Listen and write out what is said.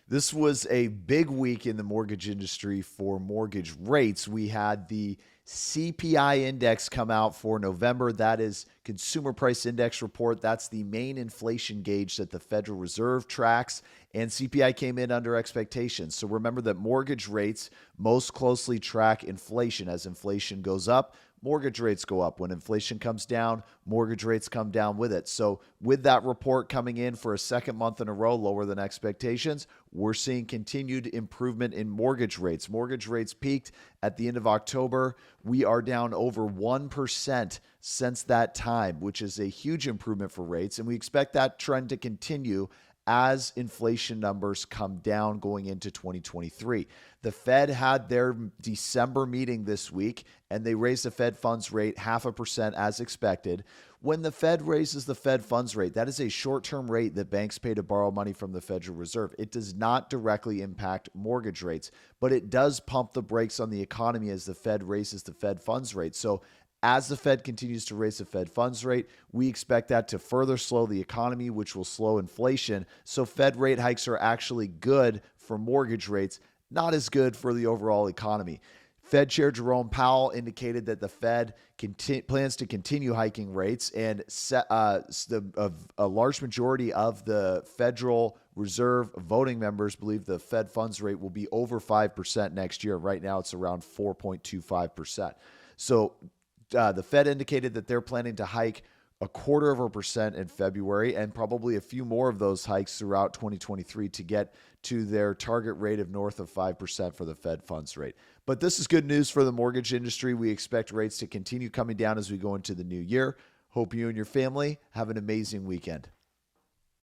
This was a big week in the mortgage industry for mortgage rates. We had the CPI index come out for November. That is Consumer Price Index report. That's the main inflation gauge that the Federal Reserve tracks. And CPI came in under expectations. So remember that mortgage rates most closely track inflation. As inflation goes up, mortgage rates go up. When inflation comes down, mortgage rates come down with it. So, with that report coming in for a second month in a row, lower than expectations, we're seeing continued improvement in mortgage rates. Mortgage rates peaked at the end of October. We are down over 1% since that time, which is a huge improvement for rates. And we expect that trend to continue as inflation numbers come down going into 2023. The Fed had their December meeting this week, and they raised the Fed funds rate 0.5% as expected. When the Fed raises the Fed funds rate, that is a short-term rate that banks pay to borrow money from the Federal Reserve. It does not directly impact mortgage rates, but it does pump the brakes on the economy as the Fed raises the Fed funds rate. So as the Fed continues to raise the Fed funds rate, we expect that to further slow the economy, which will slow inflation. So Fed rate hikes are actually good for mortgage rates, not as good for the overall economy. Fed Chair Jerome Powell indicated that the Fed plans to continue hiking rates, and a large majority of the Federal Reserve voting members believe the Fed funds rate will be over 5% next year. Right now, it's around 4.25%. So the Fed indicated that they're planning to hike 0.25% in February and probably a few more of those hikes throughout 2023 to get to their target rate of north of 5% for the Fed funds rate. But this is good news for the mortgage industry. We expect rates to continue coming down as we go into the new year. Hope you and your family have an amazing weekend.